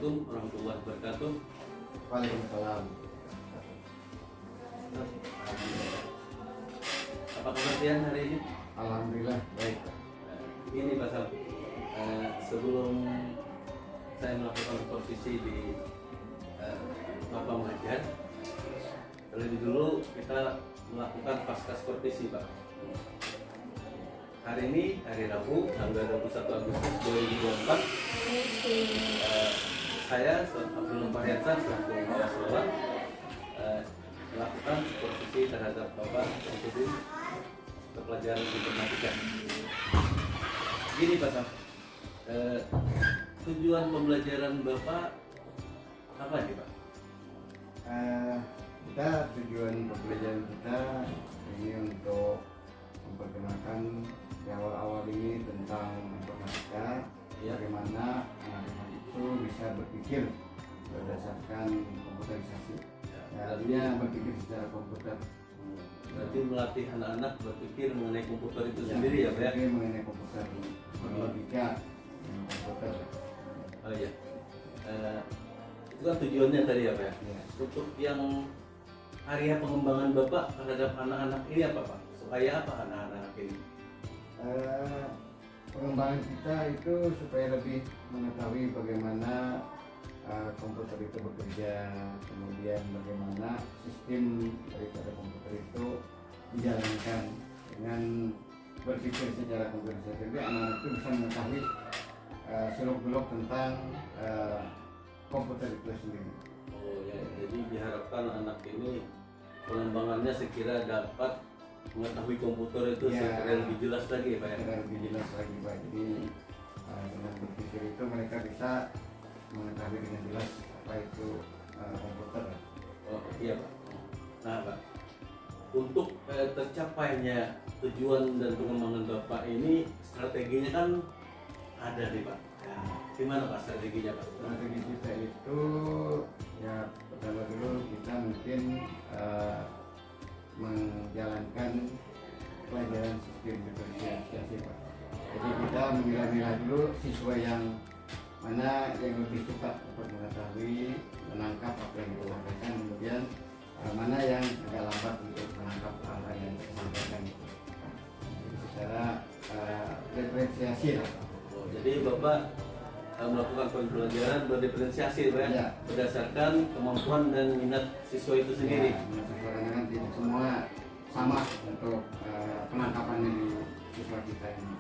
Assalamualaikum warahmatullahi wabarakatuh. Waalaikumsalam. Apa kabar Tian hari ini? Alhamdulillah Baik. Ini Pak Sam, sebelum saya melakukan supervisi di Bapak mengajar, terlebih dulu kita melakukan pasca supervisi Pak. Hari ini hari Rabu tanggal 21 Agustus 2024, saya Abdul Mariansa selaku kepala sekolah melakukan supervisi terhadap Bapak Syamsuddin untuk pelajaran informatika. Gini Pak Sam, tujuan pembelajaran Bapak apa nih Pak? Kita tujuan pembelajaran kita ini untuk memperkenalkan di awal-awal ini tentang informatika, Ya. bagaimana anak-anak itu bisa berpikir berdasarkan komputerisasi. Artinya berpikir secara komputer. Berarti melatih anak-anak berpikir mengenai komputer itu Ya, sendiri ya Pak ya? berpikir mengenai komputer, logika dengan komputer. Oh iya. Itu kan tujuannya tadi ya Pak ya? Ya. Untuk yang area pengembangan Bapak terhadap anak-anak ini apa Pak? Supaya apa anak-anak ini? Pengembangan kita itu supaya lebih mengetahui bagaimana komputer itu bekerja, kemudian bagaimana sistem daripada komputer itu dijalankan dengan berpikir secara komputerisasi. Jadi anak-anak itu bisa mengetahui seluk-beluk tentang komputer itu sendiri. Oh ya, jadi diharapkan anak ini pengembangannya sekira dapat mengetahui komputer itu Ya. sekira lebih jelas lagi Pak ya? Secara lebih jelas lagi Pak. Jadi dengan berpikir itu mereka bisa mengetahui dengan jelas apa itu komputer. Oh iya Pak. Nah Pak, untuk tercapainya tujuan dan pengembangan Bapak ini strateginya kan ada nih Pak. Nah, gimana Pak strateginya Pak? Strategi kita itu ya pertama dulu kita mungkin menjalankan pelajaran sistem diferensiasi Pak. Jadi kita memilah-milah dulu siswa yang mana yang lebih cepat untuk mengetahui, menangkap apa yang disampaikan, kemudian mana yang agak lambat untuk menangkap hal-hal yang disampaikan. Jadi secara diferensiasi lah. Oh, jadi Bapak melakukan pembelajaran berdiferensiasi Pak ya? Ya. Berdasarkan kemampuan dan minat siswa itu sendiri. Karena tidak semua sama untuk penangkapannya di siswa kita ini.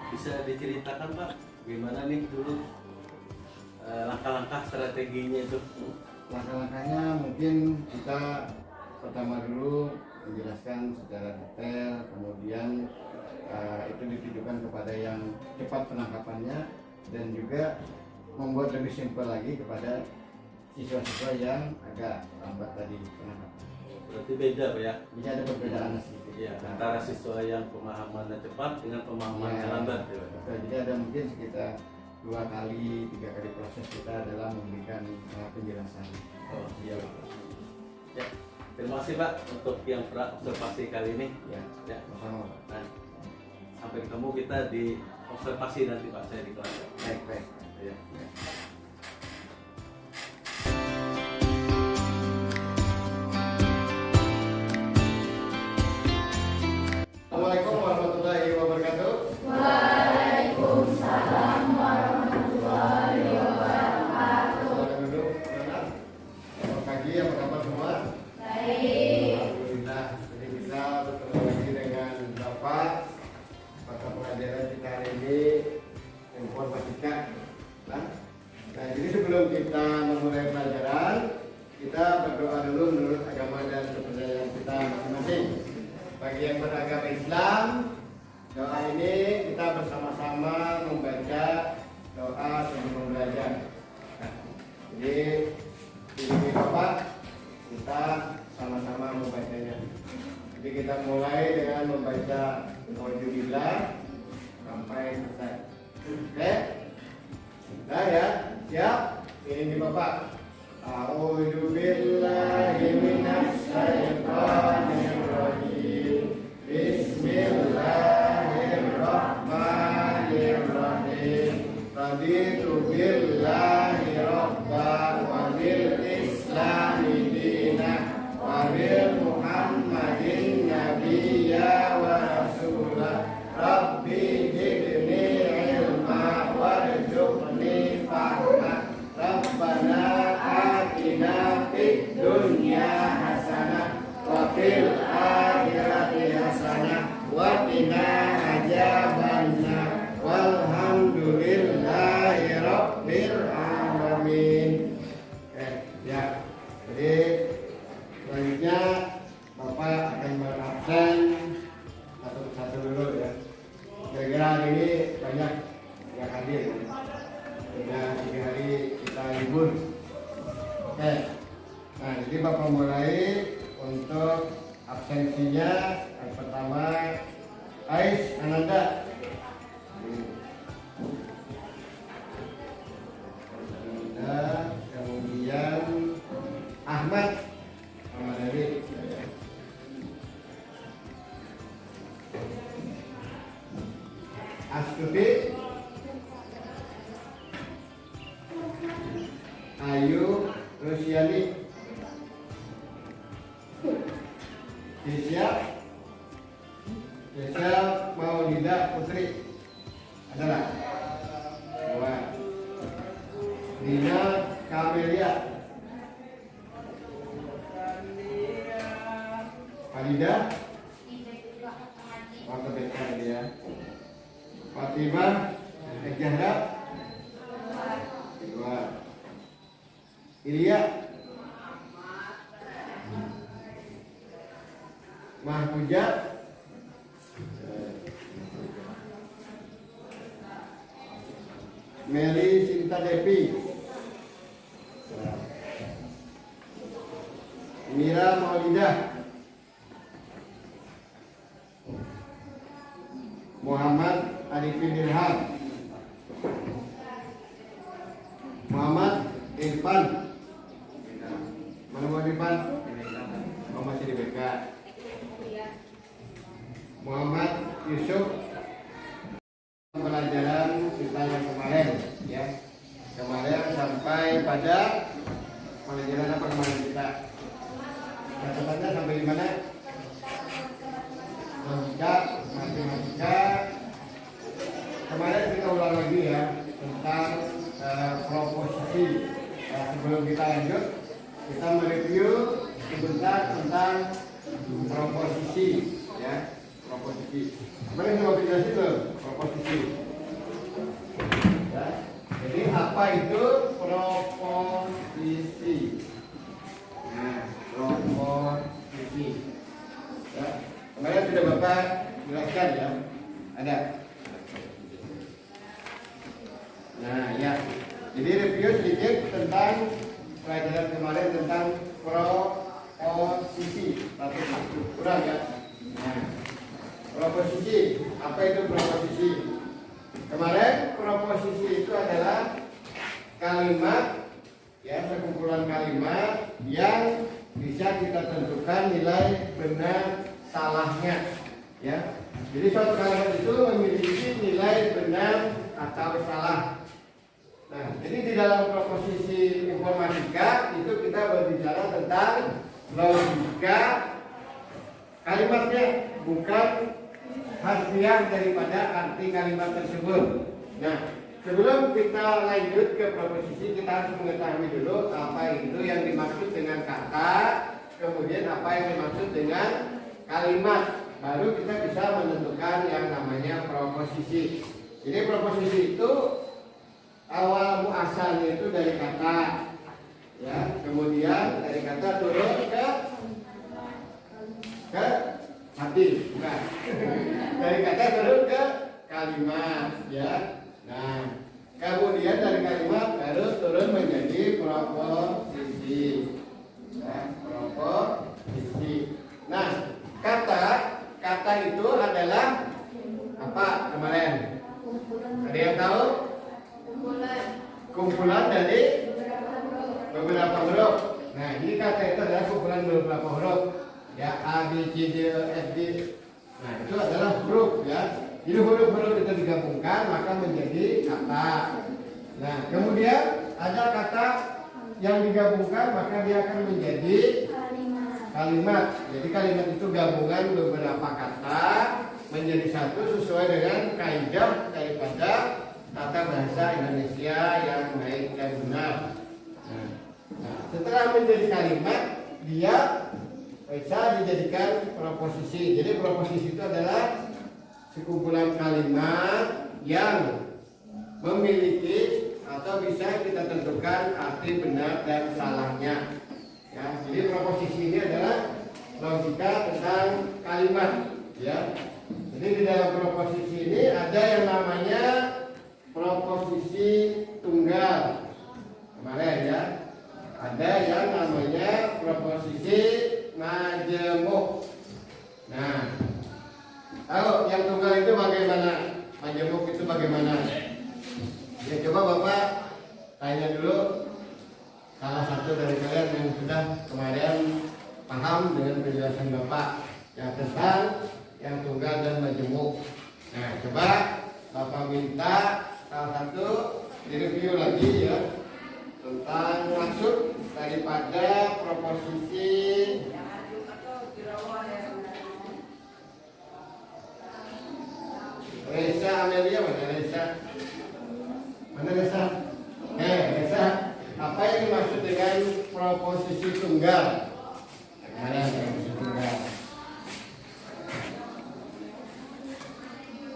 Bisa diceritakan Pak, gimana nih dulu langkah-langkah strateginya itu? Langkah-langkahnya mungkin kita pertama dulu menjelaskan secara detail, kemudian itu ditujukan kepada yang cepat penangkapannya dan juga membuat lebih simpel lagi kepada siswa-siswa yang agak lambat tadi penangkapan. Berarti beda Pak ya? Jadi ada perbedaan sedikit. Ya, antara siswa yang pemahamannya cepat dengan pemahamannya Ya, lambat ya, Pak? betul. Jadi ada mungkin sekitar 2 kali, 3 kali proses kita dalam memberikan penjelasan. Oh iya Pak. Ya, terima kasih Pak untuk yang observasi kali ini. Ya, Ya, sama-sama Pak. nah, sampai ketemu kita di observasi nanti Pak, saya di kelas. Baik, baik. Ya. Assalamualaikum warahmatullahi wabarakatuh. Waalaikumsalam warahmatullahi wabarakatuh. Selamat duduk, anak. Selamat pagi, apa kabar semua? Baik. Alhamdulillah. Jadi kita bertemu lagi dengan Bapak mata pelajaran kita hari ini informatika. Nah, jadi sebelum kita memulai pelajaran, kita berdoa dulu menurut agama dan kepercayaan kita masing-masing. Bagi yang beragama Islam, doa ini kita bersama-sama membaca doa sebelum belajar. Nah, jadi ini Bapak, kita sama-sama membacanya. Jadi kita mulai dengan membaca Alhamdulillah sampai selesai. Oke? Nah ya, siap? Ini Bapak. A'udzu billahi minasy syaithanir rajim. Bismillahirrahmanirrahim. Raditu billahi rabban wa bil islami dina wa bil muhammadin nabiyya wa rasulah rabbi zidni ilma warzuqni fahma rabbana atina fid dunya hasanah wa fil akhirati hasanah wa qina adzabannar walhamdulillahi rabbil alamin. Ya. Jadi selanjutnya Bapak akan berabsen satu-satu dulu ya. Kira-kira hari ini banyak yang hadir. Sudah 3 hari kita libur. Oke. Nah, jadi Bapak mulai untuk absensinya. Yang pertama Ais Ananda. Kemudian Ahmad dari Astuti, Ayu Rusiani, Desya Maulida Putri adalah dua. Dina Kamelia, Farida, waktu dekat dia. Fatimah Ejahra, dua. Ilya, Mahpuja, Meli Sinta Devi, Mira Maulidah, Muhammad Arifin Ilham, Muhammad Irfan, mana Muhammad Irfan? Oh, masih di BK. Muhammad Yusuf. Pelajaran kita yang kemarin ya, kemarin sampai pada pelajaran apa kemarin kita? Catatannya sampai di mana? Logika, matematika. Kemarin kita ulang lagi ya tentang proposisi. Sebelum kita lanjut, kita mereview sebentar tentang proposisi ya, proposisi. Kemarin sudah aplikasi belum proposisi? Ya. Jadi apa itu proposisi? Nah, proposisi. Ya. Kemarin sudah Bapak jelaskan ya. Ada. Nah, ya. Jadi review sedikit tentang pelajaran kemarin tentang proposisi. Satu kurang ya. Nah, proposisi. Apa itu proposisi? Kemarin proposisi itu adalah kalimat ya, sekumpulan kalimat yang bisa kita tentukan nilai benar salahnya ya. Jadi suatu kalimat itu memiliki nilai benar atau salah. Nah, jadi di dalam proposisi informatika itu kita berbicara tentang logika kalimatnya, bukan harfiah daripada arti kalimat tersebut. Nah, sebelum kita lanjut ke proposisi, kita harus mengetahui dulu apa itu yang dimaksud dengan kata, kemudian apa yang dimaksud dengan kalimat. Baru kita bisa menentukan yang namanya proposisi. Jadi proposisi itu awal muasalnya itu dari kata, ya. Kemudian dari kata turun ke hati, bukan. Dari kata turun ke kalimat, ya. Nah, kemudian dari kalimat baru turun menjadi proposisi. Ya, proposisi. Nah, kata itu adalah apa kemarin? Ada yang tahu? Kumpulan dari beberapa huruf. Nah, ini kata itu adalah kumpulan beberapa huruf. Ya, A, B, C, D, E, F, G. Nah, itu adalah huruf ya. Jadi huruf-huruf itu digabungkan maka menjadi kata. Nah, kemudian ada kata yang digabungkan maka dia akan menjadi kalimat. Jadi kalimat itu gabungan beberapa kata menjadi satu sesuai dengan kaidah daripada tata bahasa Indonesia yang baik dan benar. Nah, setelah menjadi kalimat, dia bisa dijadikan proposisi. Jadi proposisi itu adalah sekumpulan kalimat yang memiliki atau bisa kita tentukan arti benar dan salahnya. Ya, jadi proposisi ini adalah logika tentang kalimat. Ya, jadi di dalam proposisi ini ada yang namanya proposisi tunggal. Kemarin ya, ada yang namanya proposisi majemuk. Nah, kalau yang tunggal itu bagaimana? Majemuk itu bagaimana? Ya, coba Bapak tanya dulu salah satu dari kalian yang sudah kemarin paham dengan penjelasan Bapak yang tentang yang tunggal dan majemuk. Nah, coba Bapak minta salah satu direview lagi ya tentang maksud daripada proposisi Reza Amelia. Mana Reza? Mana Reza? Reza, apa yang dimaksud dengan proposisi tunggal? Mana proposisi tunggal?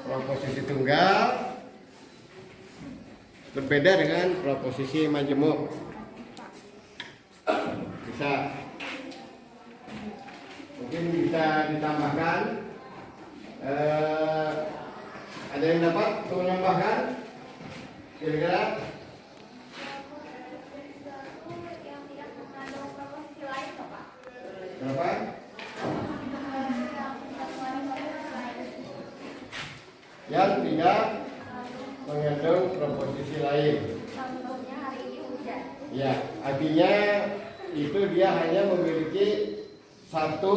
Proposisi tunggal berbeda dengan proposisi majemuk. Bisa, mungkin bisa ditambahkan. Ada yang dapat menambahkan? Kira-kira? Berapa? Yang tidak mengandung proposisi lain. Contohnya hari ini hujan. Ya, artinya itu dia hanya memiliki satu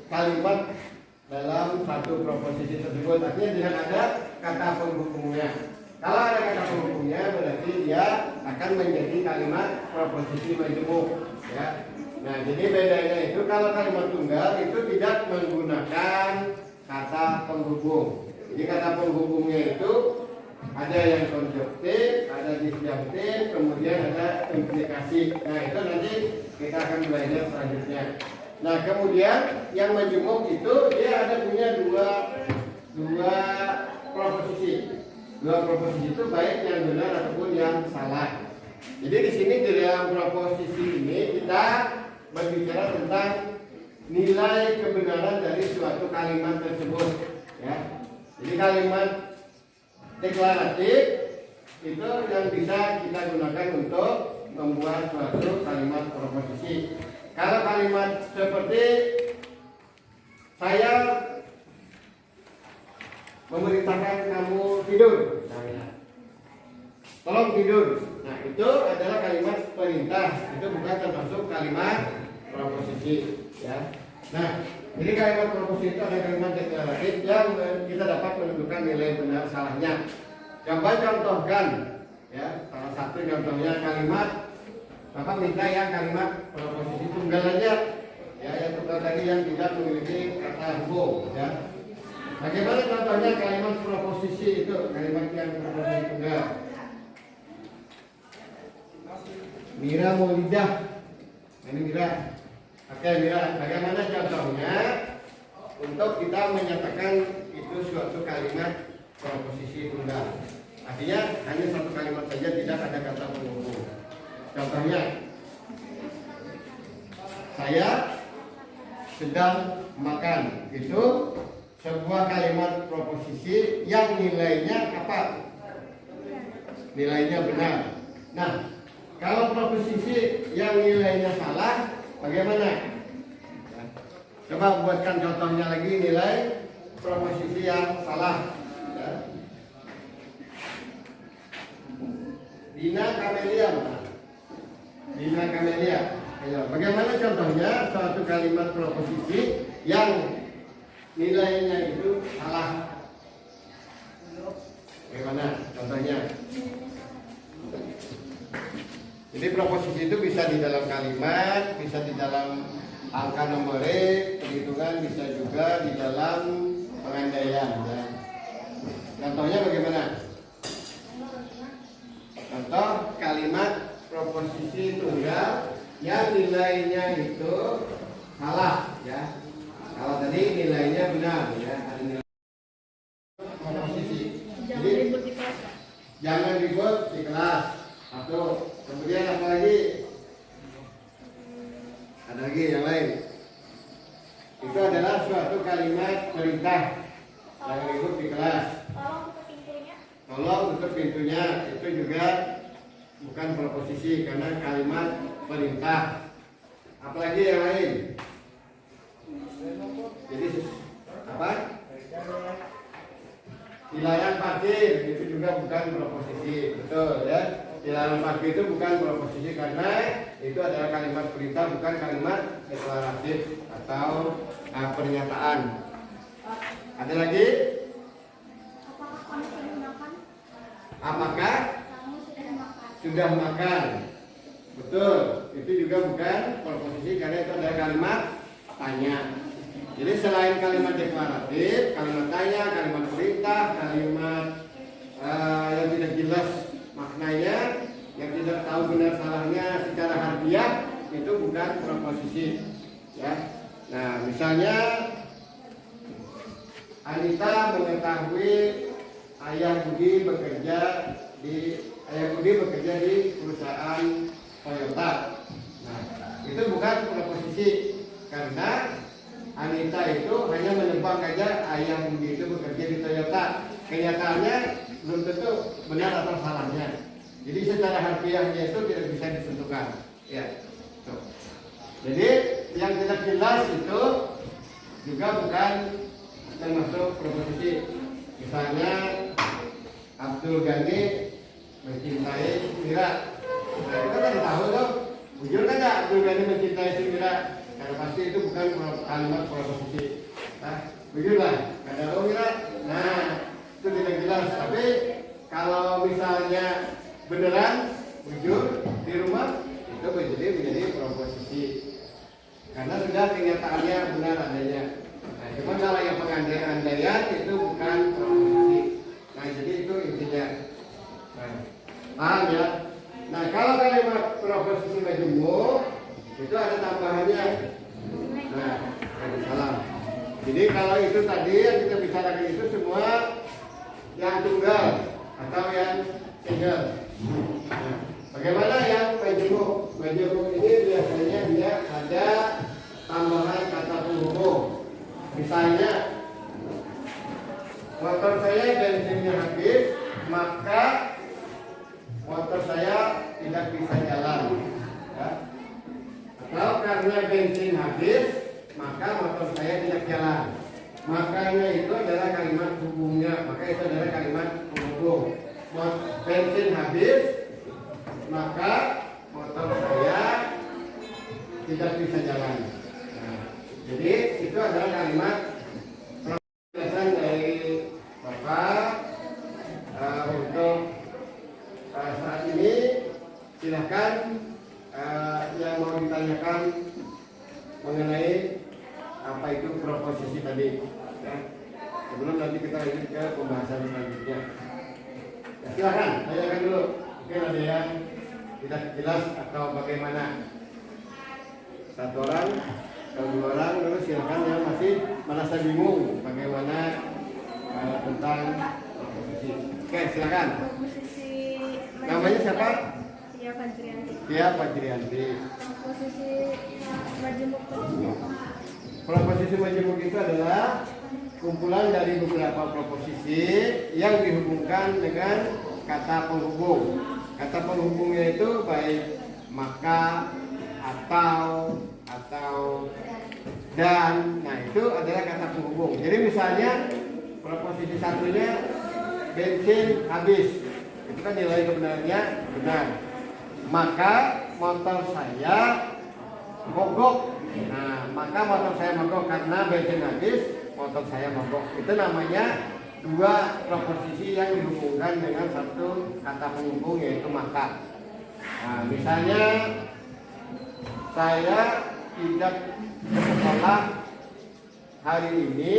kalimat dalam satu proposisi tersebut. Artinya tidak ada kata penghubungnya. Kalau ada kata penghubungnya berarti dia akan menjadi kalimat proposisi majemuk. Ya. Nah, jadi bedanya itu kalau kalimat tunggal itu tidak menggunakan kata penghubung. Jadi kata penghubungnya itu ada yang konjuktif, ada disjunktif, kemudian ada implikasi. Nah, itu nanti kita akan belajar selanjutnya. Nah, kemudian yang majemuk itu dia ada punya dua proposisi. Dua proposisi itu baik yang benar ataupun yang salah. Jadi di sini di dalam proposisi ini kita berbicara tentang nilai kebenaran dari suatu kalimat tersebut. Ya. Jadi kalimat deklaratif itu yang bisa kita gunakan untuk membuat suatu kalimat proposisi. Kalau kalimat seperti saya memerintahkan kamu tidur, tolong tidur. Nah, itu adalah kalimat perintah, itu bukan termasuk kalimat proposisi. Ya. Nah, jadi kalimat proposisi itu ada kalimat deklaratif yang kita dapat menentukan nilai benar salahnya. Coba contohkan, ya, salah satu contohnya kalimat. Bapak minta yang kalimat proposisi tunggal aja, ya, yang tunggal tadi yang tidak memiliki kata hubung, ya. Bagaimana contohnya kalimat proposisi itu, kalimat yang proposisi tunggal? Mira mau lidah, ini Mira. Oke Mira, bagaimana contohnya untuk kita menyatakan itu suatu kalimat proposisi tunggal? Artinya hanya satu kalimat saja, tidak ada kata penghubung. Contohnya, saya sedang makan. Itu sebuah kalimat proposisi yang nilainya apa? Nilainya benar. Nah, kalau proposisi yang nilainya salah, bagaimana? Coba buatkan contohnya lagi nilai proposisi yang salah. Dina Kamelia. Dina Kamelia. Bagaimana contohnya suatu kalimat proposisi yang nilainya itu salah? Bagaimana contohnya? Jadi proposisi itu bisa di dalam kalimat, bisa di dalam angka numerik, perhitungan, bisa juga di dalam pengandaian. Ya. Contohnya bagaimana? Contoh kalimat proposisi tunggal yang nilainya itu salah, ya. Kalau tadi nilainya benar, ya. Ada nilai proposisi. Jadi ribut di kelas, Pak. jangan ribut di kelas. Satu. Kemudian apa lagi? Ada lagi yang lain. Itu adalah suatu kalimat perintah. Jangan ribut di kelas. Tolong tutup pintunya. Tolong tutup pintunya. Itu juga bukan proposisi karena kalimat perintah. Apalagi yang lain? Jadi apa? Dilarang parkir itu juga bukan proposisi, betul ya? Dilarang parkir itu bukan proposisi karena itu adalah kalimat perintah, bukan kalimat deklaratif atau pernyataan. Ada lagi? Apakah kamu sudah makan? Apakah Kamu sudah makan. sudah makan? Betul, itu juga bukan proposisi karena itu adalah kalimat tanya. Jadi selain kalimat deklaratif, kalimat tanya, kalimat perintah, kalimat yang tidak jelas maknanya, yang tidak tahu benar salahnya secara harfiah, itu bukan proposisi. Ya. Nah, misalnya Anita mengetahui Ayah Budi bekerja di perusahaan Toyota. Nah, itu bukan proposisi karena Anita itu hanya menebak aja Ayah Budi itu bekerja di Toyota. Kenyataannya belum tentu benar atau salahnya. Jadi secara harfiahnya itu tidak bisa ditentukan. Ya. Tuh. Jadi yang tidak jelas itu juga bukan termasuk proposisi. Misalnya Abdul Ghani mencintai Mira. Nah, itu kan tahu tuh. Jujur kan nggak Abdul Ghani mencintai si Mira? Karena pasti itu bukan kalimat proposisi. Nah, begitulah. Kata Mira. Nah, itu tidak jelas. Tapi kalau misalnya beneran jujur di rumah itu menjadi proposisi. Karena sudah kenyataannya benar adanya. Nah, cuma kalau yang pengandaian itu bukan proposisi. Nah, jadi itu intinya. Nah, paham ya? Nah, kalau kalimat proposisi majemuk itu ada tambahannya. Nah, salam. Jadi kalau itu tadi yang kita bicarakan itu semua yang tunggal atau yang single. Nah, bagaimana yang majemuk? Majemuk ini biasanya dia ada tambahan kata penghubung. Misalnya, motor saya bensinnya habis, maka motor saya tidak bisa jalan. Ya. Atau karena bensin habis, maka motor saya tidak jalan. Makanya itu adalah kalimat hubungnya. Maka itu adalah kalimat penghubung. Bensin habis, maka motor saya tidak bisa jalan. Nah, jadi itu adalah kalimat penjelasan dari Bapak untuk saat ini. Silahkan yang mau ditanyakan mengenai apa itu proposisi tadi. Ya. Sebelum nanti kita lanjut ke pembahasan selanjutnya. Ya, silahkan tanyakan dulu. Mungkin ada yang tidak jelas atau bagaimana. Satu orang atau dua orang, terus silakan yang masih merasa bingung bagaimana tentang proposisi. Oke, silakan. Proposisi Namanya siapa? Tia Fajrianti. Tia Fajrianti. Proposisi majemuk itu Proposisi majemuk itu adalah kumpulan dari beberapa proposisi yang dihubungkan dengan kata penghubung. Kata penghubungnya itu baik maka, atau, dan. Nah, itu adalah kata penghubung. Jadi misalnya proposisi satunya bensin habis. Itu kan nilai kebenarannya benar. Maka motor saya mogok. Nah, maka motor saya mogok karena bensin habis, motor saya mogok. Itu namanya dua proposisi yang dihubungkan dengan satu kata penghubung yaitu maka. Nah, misalnya saya tidak ke sekolah hari ini,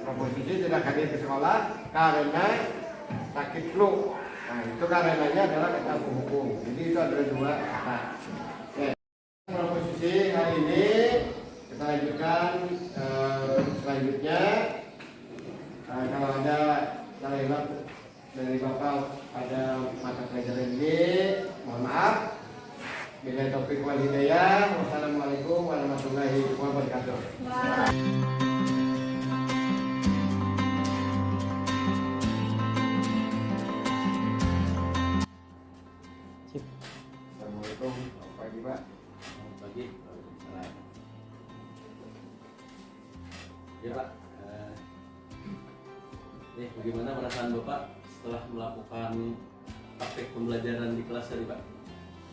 proposisi tidak hadir ke sekolah karena sakit flu. Nah, itu karenanya adalah kata penghubung. Jadi itu ada dua kata. Oke. Proposisi hari ini kita lanjutkan selanjutnya. Kalau ada salah hilap dari Bapak pada mata pelajaran ini, mohon maaf. Bila topik wal hidayah. Wassalamualaikum warahmatullahi wabarakatuh. Assalamualaikum, selamat pagi Pak. Selamat pagi. Waalaikumsalam. Ya Pak, nih bagaimana perasaan Bapak setelah melakukan praktek pembelajaran di kelas tadi Pak?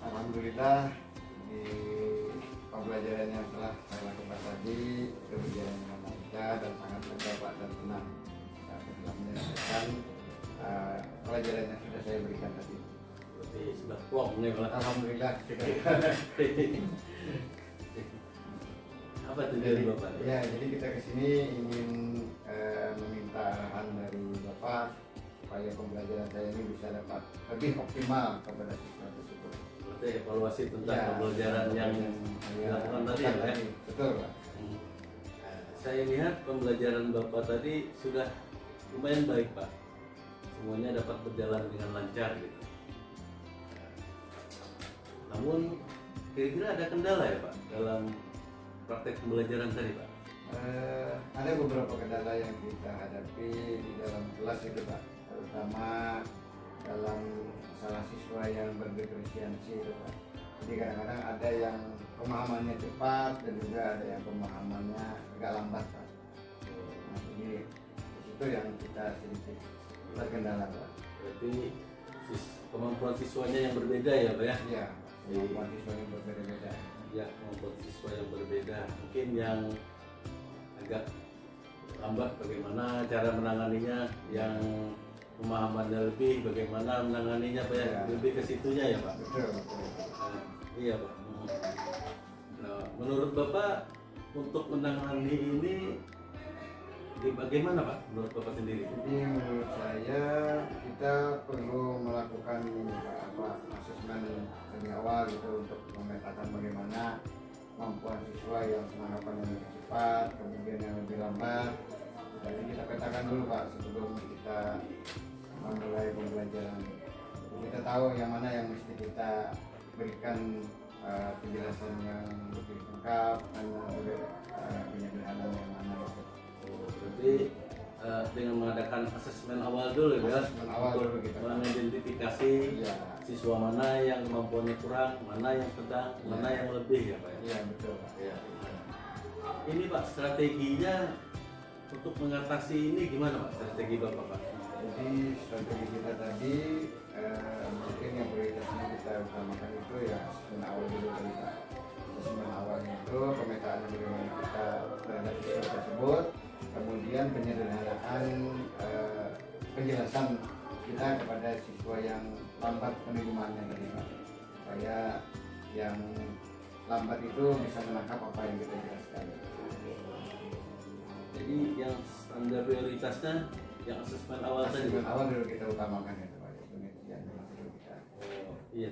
Alhamdulillah di pembelajaran yang telah saya lakukan tadi itu berjalan dengan lancar dan sangat lega Pak dan tenang. Saya telah menyelesaikan pelajaran yang sudah saya berikan tadi. Berarti sudah plong nih Pak. Alhamdulillah. Apa tujuan Bapak? Ya, jadi kita kesini ingin meminta arahan dari Bapak supaya pembelajaran saya ini bisa dapat lebih optimal kepada siswa tersebut. Berarti evaluasi tentang Ya, pembelajaran yang dilakukan tadi ya Pak? Betul Pak. Saya lihat pembelajaran Bapak tadi sudah lumayan baik Pak. Semuanya dapat berjalan dengan lancar gitu. Namun kira-kira ada kendala ya Pak dalam praktek pembelajaran tadi Pak? Ada beberapa kendala yang kita hadapi di dalam kelas itu Pak, terutama dalam salah siswa yang berdiferensiasi itu Pak. Jadi kadang-kadang ada yang pemahamannya cepat dan juga ada yang pemahamannya agak lambat Pak. Nah, jadi itu yang kita sedikit terkendala Pak. Berarti kemampuan siswanya yang berbeda ya Pak ya? Iya, kemampuan siswanya berbeda-beda. Ya, kemampuan siswa yang berbeda. Mungkin yang agak lambat bagaimana cara menanganinya, yang pemahamannya lebih bagaimana menanganinya Pak ya? Ya. Lebih ke situnya ya Pak? Betul, betul. Iya Pak. Nah, menurut Bapak untuk menangani ini bagaimana Pak? Menurut Bapak sendiri? Jadi menurut saya kita perlu melakukan asesmen lebih awal gitu untuk memetakan bagaimana kemampuan siswa yang penangkapan yang lebih cepat, kemudian yang lebih lambat. Jadi kita petakan dulu Pak sebelum kita memulai pembelajaran. Jadi kita tahu yang mana yang mesti kita berikan penjelasan yang lebih lengkap dan penyederhanaan yang mana gitu. Berarti dengan mengadakan asesmen awal dulu ya, Asesmen awal dulu kita. mengidentifikasi Iya. siswa mana yang kemampuannya kurang, mana yang sedang, mana yang lebih ya Pak ya. Iya betul Pak. Ya. Ini Pak strateginya untuk mengatasi ini gimana Pak? Strategi Bapak Pak? Jadi strategi kita tadi mungkin yang prioritasnya kita utamakan itu ya asesmen awal dulu kali Pak. Asesmen awalnya itu pemetaan bagaimana kita terhadap siswa tersebut, kemudian penyederhanaan penjelasan kita kepada siswa yang lambat penerimaannya tadi Pak, supaya yang lambat itu bisa menangkap apa yang kita jelaskan. Jadi yang standar prioritasnya yang asesmen awal tadi. Asesmen awal dulu kita utamakan itu Pak, penelitian dulu kita. Oh, iya.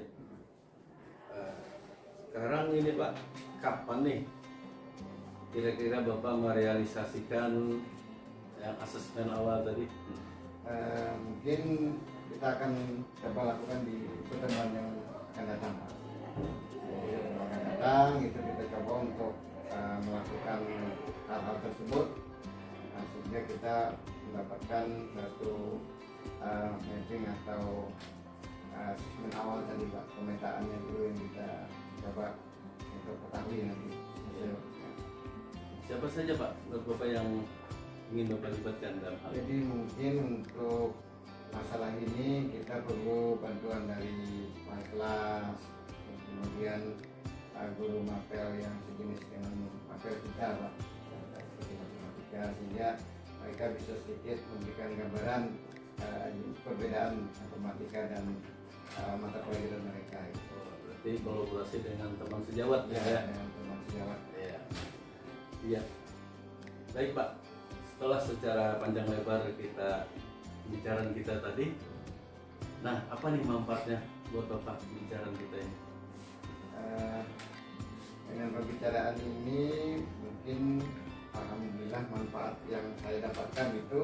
Sekarang ini Pak, kapan nih kira-kira Bapak merealisasikan yang asesmen awal tadi? Mungkin kita akan coba lakukan di pertemuan yang akan datang Pak. Jadi pertemuan akan datang itu kita coba untuk melakukan hal-hal tersebut, sehingga kita mendapatkan satu mapping atau asesmen awal tadi Pak, pemetaannya dulu yang kita coba untuk ketahui nanti. Siapa saja Pak menurut Bapak yang ingin Bapak libatkan dalam hal ini? Jadi mungkin untuk masalah ini kita perlu bantuan dari wali kelas, kemudian guru mapel yang sejenis dengan mapel kita Pak, seperti matematika, sehingga mereka bisa sedikit memberikan gambaran perbedaan matematika dan mata pelajaran mereka gitu. berarti kolaborasi dengan teman sejawat Ya, ya. dengan teman sejawat. Iya. Iya. Baik Pak, setelah secara panjang lebar kita pembicaraan kita tadi, nah apa nih manfaatnya buat Bapak pembicaraan kita ini? Eh, dengan pembicaraan ini mungkin alhamdulillah manfaat yang saya dapatkan itu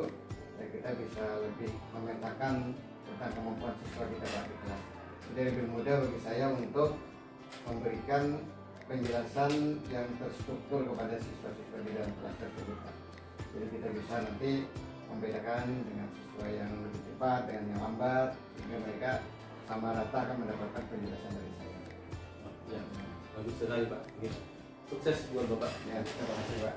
ya kita bisa lebih memetakan tentang kemampuan siswa kita Pak di kelas. Jadi lebih mudah bagi saya untuk memberikan penjelasan yang terstruktur kepada siswa-siswa di dalam kelas tersebut Pak. Jadi kita bisa nanti membedakan dengan siswa yang lebih cepat dengan yang lambat sehingga mereka sama rata akan mendapatkan penjelasan dari saya. Ya, bagus sekali Pak. Oke. Sukses buat Bapak. Ya, terima kasih Pak.